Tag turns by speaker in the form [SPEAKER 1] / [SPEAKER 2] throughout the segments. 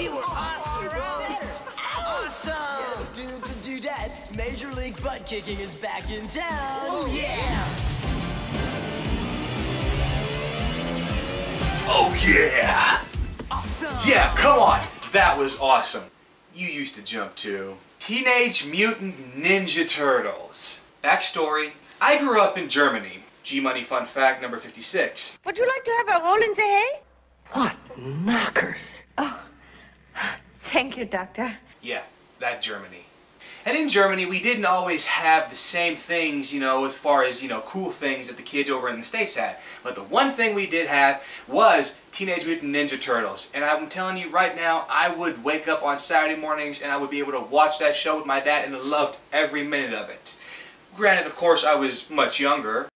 [SPEAKER 1] We were awesome, bro. Awesome.
[SPEAKER 2] Yes, dudes and dudettes, Major League Butt Kicking is back in town.
[SPEAKER 1] Oh, yeah.
[SPEAKER 3] Oh yeah!
[SPEAKER 1] Awesome.
[SPEAKER 3] Yeah, come on! That was awesome. You used to jump too. Teenage Mutant Ninja Turtles. Backstory: I grew up in Germany. G-Money fun fact number 56.
[SPEAKER 4] Would you like to have a roll in the hay?
[SPEAKER 1] What knockers.
[SPEAKER 4] Oh, thank you, Doctor.
[SPEAKER 3] Yeah, that Germany. And in Germany, we didn't always have the same things, as far as, cool things that the kids over in the States had. But the one thing we did have was Teenage Mutant Ninja Turtles. And I'm telling you right now, I would wake up on Saturday mornings and I would be able to watch that show with my dad, and I loved every minute of it. Granted, of course, I was much younger.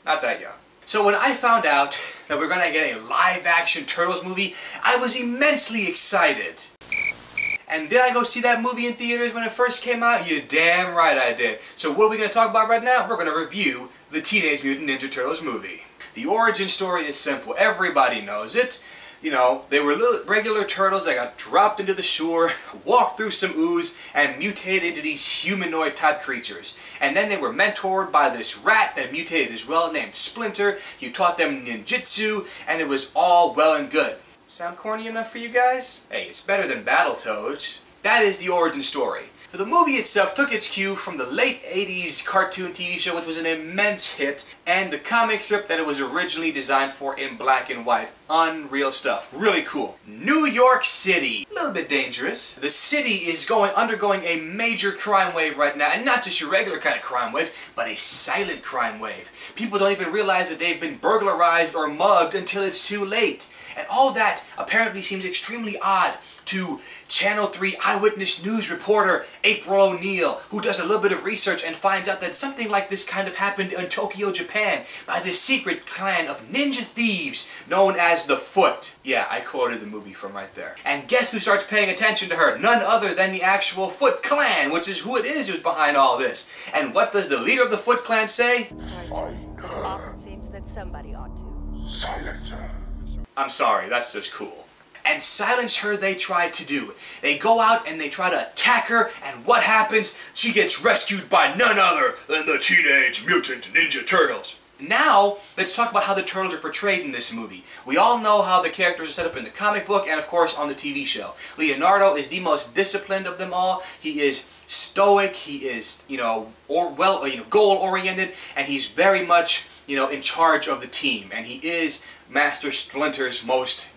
[SPEAKER 3] Not that young. So when I found out that we were going to get a live-action Turtles movie, I was immensely excited. And did I go see that movie in theaters when it first came out? You're damn right I did. So what are we going to talk about right now? We're going to review the Teenage Mutant Ninja Turtles movie. The origin story is simple. Everybody knows it. They were little regular turtles that got dropped into the sewer, walked through some ooze, and mutated into these humanoid-type creatures. And then they were mentored by this rat that mutated as well, named Splinter. He taught them ninjutsu, and it was all well and good. Sound corny enough for you guys? Hey, it's better than Battletoads. That is the origin story. So the movie itself took its cue from the late 80s cartoon TV show, which was an immense hit, and the comic strip that it was originally designed for in black and white. Unreal stuff. Really cool. New York City. A little bit dangerous. The city is undergoing a major crime wave right now, and not just your regular kind of crime wave, but a silent crime wave. People don't even realize that they've been burglarized or mugged until it's too late. And all that apparently seems extremely odd to Channel 3 eyewitness news reporter April O'Neil, who does a little bit of research and finds out that something like this kind of happened in Tokyo, Japan, by this secret clan of ninja thieves known as the Foot. Yeah, I quoted the movie from right there. And guess who starts paying attention to her? None other than the actual Foot Clan, which is who it is who's behind all this. And what does the leader of the Foot Clan say?
[SPEAKER 4] Sergeant, it often seems that somebody ought to.
[SPEAKER 5] Silence her.
[SPEAKER 3] I'm sorry, that's just cool. And silence her they try to do. They go out and they try to attack her, and what happens? She gets rescued by none other than the Teenage Mutant Ninja Turtles. Now, let's talk about how the Turtles are portrayed in this movie. We all know how the characters are set up in the comic book and, of course, on the TV show. Leonardo is the most disciplined of them all. He is stoic, he is, goal-oriented, and he's very much, in charge of the team. And he is Master Splinter's most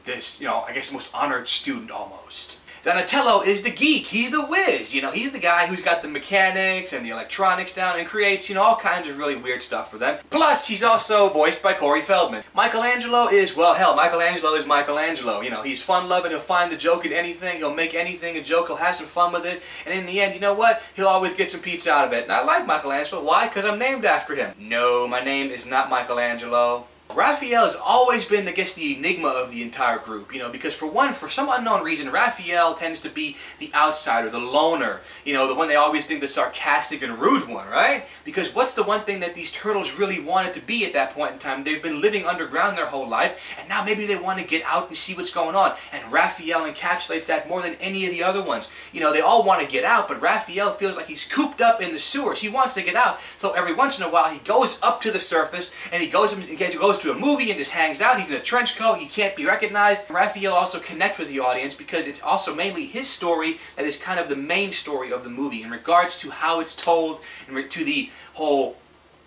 [SPEAKER 3] honored student almost. Donatello is the geek. He's the whiz. He's the guy who's got the mechanics and the electronics down and creates, all kinds of really weird stuff for them. Plus, he's also voiced by Corey Feldman. Michelangelo is, Michelangelo is Michelangelo. He's fun-loving. He'll find the joke in anything. He'll make anything a joke. He'll have some fun with it. And in the end, you know what? He'll always get some pizza out of it. And I like Michelangelo. Why? Because I'm named after him. No, my name is not Michelangelo. Raphael has always been, the enigma of the entire group, because for some unknown reason, Raphael tends to be the outsider, the loner, the one they always think the sarcastic and rude one, right? Because what's the one thing that these turtles really wanted to be at that point in time? They've been living underground their whole life, and now maybe they want to get out and see what's going on, and Raphael encapsulates that more than any of the other ones. They all want to get out, but Raphael feels like he's cooped up in the sewers. He wants to get out, so every once in a while he goes up to the surface, and he goes to a movie and just hangs out. He's in a trench coat. He can't be recognized. Raphael also connects with the audience because it's also mainly his story that is kind of the main story of the movie in regards to how it's told, and to the whole,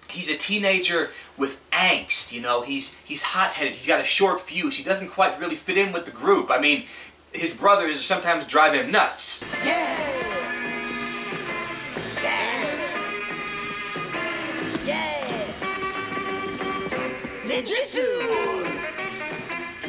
[SPEAKER 3] he's a teenager with angst, he's hot-headed, he's got a short fuse, he doesn't quite really fit in with the group. I mean, his brothers sometimes drive him nuts.
[SPEAKER 2] Yeah! Ninjutsu!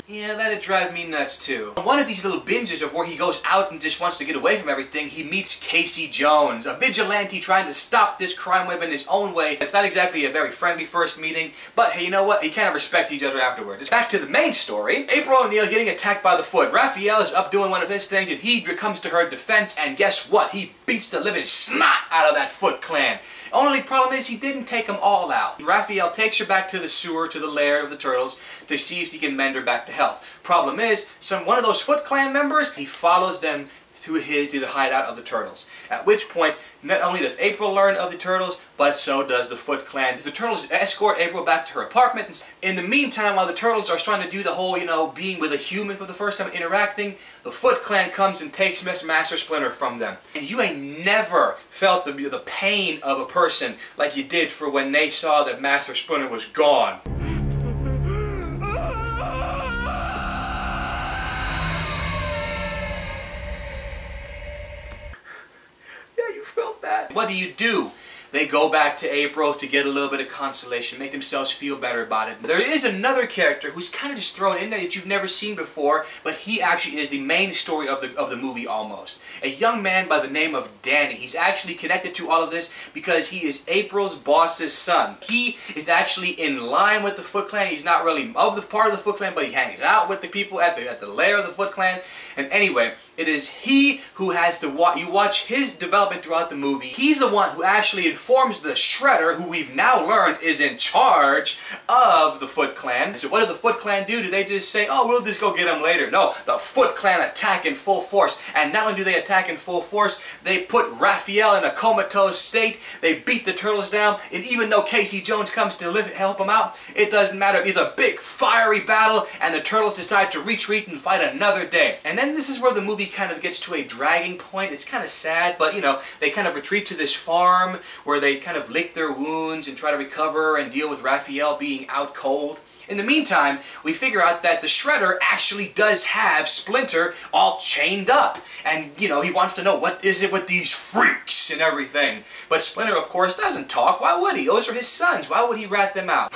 [SPEAKER 3] Yeah, that'd drive me nuts too. One of these little binges of where he goes out and just wants to get away from everything, he meets Casey Jones, a vigilante trying to stop this crime wave in his own way. It's not exactly a very friendly first meeting, but hey, you know what? He kind of respects each other afterwards. Back to the main story. April O'Neil getting attacked by the Foot. Raphael is up doing one of his things and he comes to her defense, and guess what? He beats the living snot out of that Foot clan. Only problem is he didn't take them all out. Raphael takes her back to the sewer, to the lair of the turtles, to see if he can mend her back to health. health. Problem is, one of those Foot Clan members, he follows them to the hideout of the Turtles. At which point, not only does April learn of the Turtles, but so does the Foot Clan. The Turtles escort April back to her apartment. In the meantime, while the Turtles are trying to do the whole, being with a human for the first time, interacting, the Foot Clan comes and takes Mr. Master Splinter from them. And you ain't never felt the pain of a person like you did for when they saw that Master Splinter was gone. Felt that. What do? They go back to April to get a little bit of consolation, make themselves feel better about it. There is another character who's kind of just thrown in there that you've never seen before, but he actually is the main story of the movie almost. A young man by the name of Danny. He's actually connected to all of this because he is April's boss's son. He is actually in line with the Foot Clan. He's not really of the part of the Foot Clan, but he hangs out with the people at the lair of the Foot Clan. And anyway, it is he who has to you watch his development throughout the movie. He's the one who actually informs the Shredder, who we've now learned is in charge of the Foot Clan. So what did the Foot Clan do? Do they just say, oh, we'll just go get him later? No, the Foot Clan attack in full force. And not only do they attack in full force, they put Raphael in a comatose state. They beat the Turtles down. And even though Casey Jones comes to help them out, it doesn't matter. It's a big fiery battle, and the Turtles decide to retreat and fight another day. And then this is where the movie kind of gets to a dragging point. It's kind of sad, but they kind of retreat to this farm where they kind of lick their wounds and try to recover and deal with Raphael being out cold. In the meantime, we figure out that the Shredder actually does have Splinter all chained up. And, he wants to know what is it with these freaks and everything. But Splinter, of course, doesn't talk. Why would he? Those are his sons. Why would he rat them out?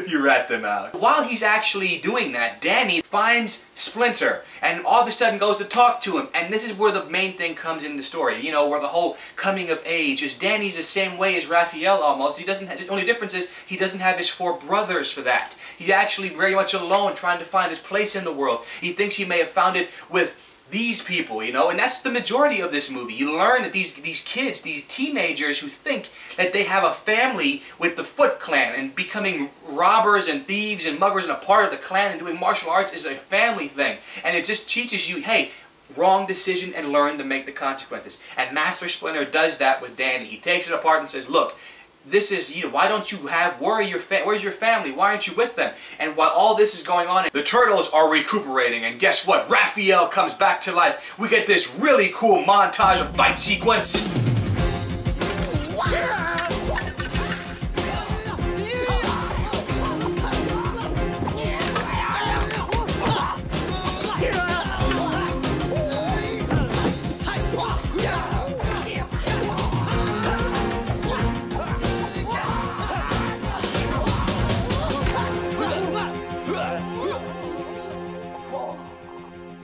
[SPEAKER 3] You rat them out. While he's actually doing that, Danny finds Splinter and all of a sudden goes to talk to him. And this is where the main thing comes in the story. Where the whole coming of age is. Danny's the same way as Raphael almost. He doesn't. The only difference is he doesn't have his 4 brothers for that. He's actually very much alone trying to find his place in the world. He thinks he may have found it with these people, and that's the majority of this movie. You learn that these kids, these teenagers who think that they have a family with the Foot Clan and becoming robbers and thieves and muggers and a part of the clan and doing martial arts is a family thing. And it just teaches you, hey, wrong decision and learn to make the consequences. And Master Splinter does that with Danny. He takes it apart and says, look, this is, why don't you where's your family? Why aren't you with them? And while all this is going on, the Turtles are recuperating, and guess what? Raphael comes back to life. We get this really cool montage of fight sequence.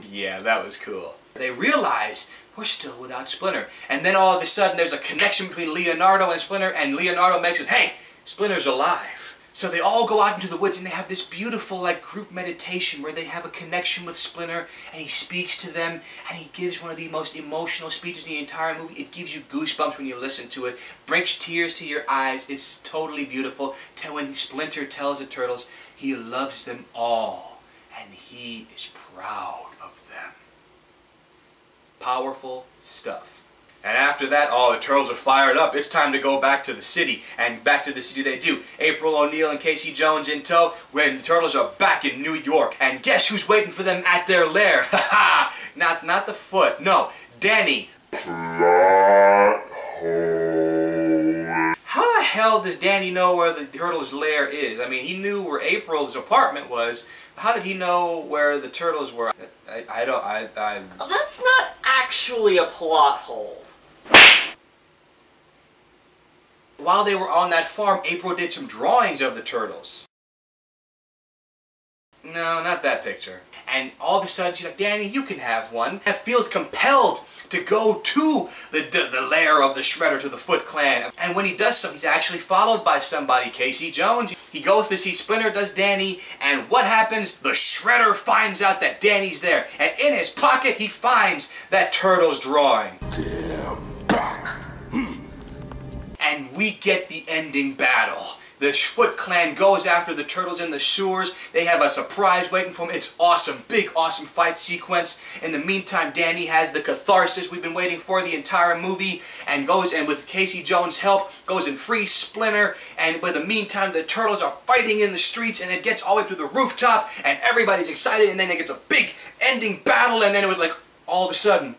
[SPEAKER 3] Yeah, that was cool. They realize we're still without Splinter. And then all of a sudden there's a connection between Leonardo and Splinter, and Leonardo makes it, hey, Splinter's alive. So they all go out into the woods and they have this beautiful group meditation where they have a connection with Splinter, and he speaks to them, and he gives one of the most emotional speeches in the entire movie. It gives you goosebumps when you listen to it, brings tears to your eyes. It's totally beautiful. When Splinter tells the Turtles he loves them all, and he is proud of them. Powerful stuff. And after that, all the Turtles are fired up. It's time to go back to the city. And back to the city they do. April O'Neil and Casey Jones in tow, when the Turtles are back in New York. And guess who's waiting for them at their lair? Ha ha! Not the Foot. No, Danny. Plot hole. How the hell does Danny know where the Turtles' lair is? I mean, he knew where April's apartment was. How did he know where the Turtles were?
[SPEAKER 5] That's not actually a plot hole.
[SPEAKER 3] While they were on that farm, April did some drawings of the Turtles. No, not that picture. And all of a sudden, she's like, Danny, you can have one. And feels compelled to go to the lair of the Shredder, to the Foot Clan. And when he does so, he's actually followed by somebody, Casey Jones. He goes to see Splinter, does Danny, and what happens? The Shredder finds out that Danny's there. And in his pocket, he finds that Turtles drawing. And we get the ending battle. The Foot Clan goes after the turtles in the sewers. They have a surprise waiting for them. It's awesome. Big, awesome fight sequence. In the meantime, Danny has the catharsis we've been waiting for the entire movie and goes and with Casey Jones' help, goes and frees Splinter. And by the meantime, the turtles are fighting in the streets and it gets all the way to the rooftop and everybody's excited and then it gets a big ending battle and then it was like all of a sudden.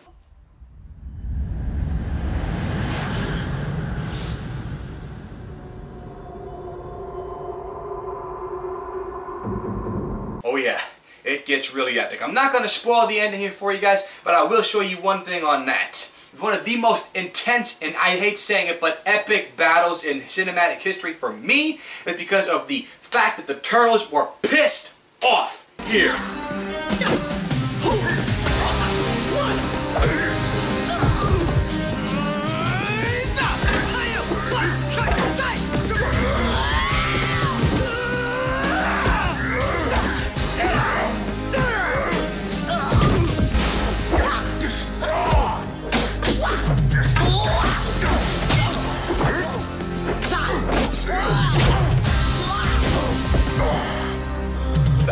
[SPEAKER 3] Oh yeah, it gets really epic. I'm not going to spoil the ending here for you guys, but I will show you one thing on that. One of the most intense, and I hate saying it, but epic battles in cinematic history for me is because of the fact that the turtles were pissed off here.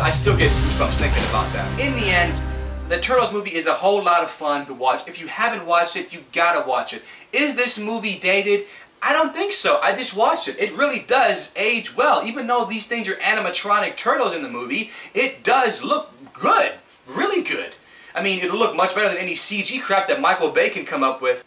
[SPEAKER 3] I still get goosebumps thinking about that. In the end, the Turtles movie is a whole lot of fun to watch. If you haven't watched it, you gotta watch it. Is this movie dated? I don't think so. I just watched it. It really does age well. Even though these things are animatronic turtles in the movie, it does look good. Really good. I mean, it'll look much better than any CG crap that Michael Bay can come up with.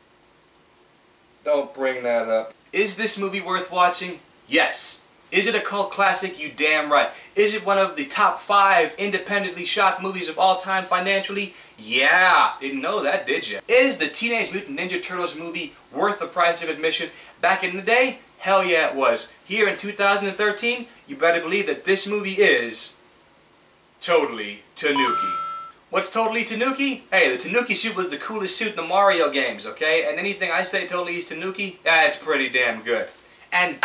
[SPEAKER 3] Don't bring that up. Is this movie worth watching? Yes. Is it a cult classic? You damn right. Is it one of the top 5 independently shot movies of all time financially? Yeah. Didn't know that, did you? Is the Teenage Mutant Ninja Turtles movie worth the price of admission? Back in the day? Hell yeah it was. Here in 2013, you better believe that this movie is totally Tanuki. What's totally Tanuki? Hey, the Tanuki suit was the coolest suit in the Mario games, okay? And anything I say totally is Tanuki, that's pretty damn good. And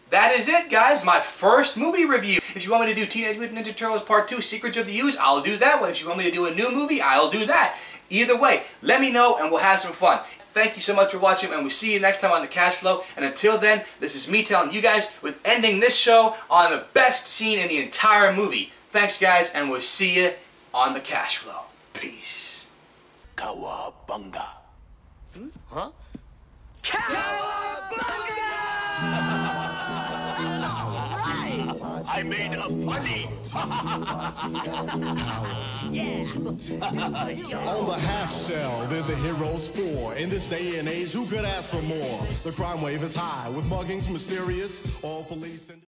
[SPEAKER 3] that is it, guys. My first movie review. If you want me to do Teenage Mutant Ninja Turtles Part 2, Secrets of the Ooze, I'll do that one. If you want me to do a new movie, I'll do that. Either way, let me know and we'll have some fun. Thank you so much for watching and we'll see you next time on The Cash Flow. And until then, this is me telling you guys with ending this show on the best scene in the entire movie. Thanks, guys, and we'll see you on The Cash Flow. Peace.
[SPEAKER 1] Cowabunga. Huh?
[SPEAKER 6] I made a funny.
[SPEAKER 7] On the half shell, they're the heroes for. In this day and age, who could ask for more? The crime wave is high, with muggings mysterious. All police and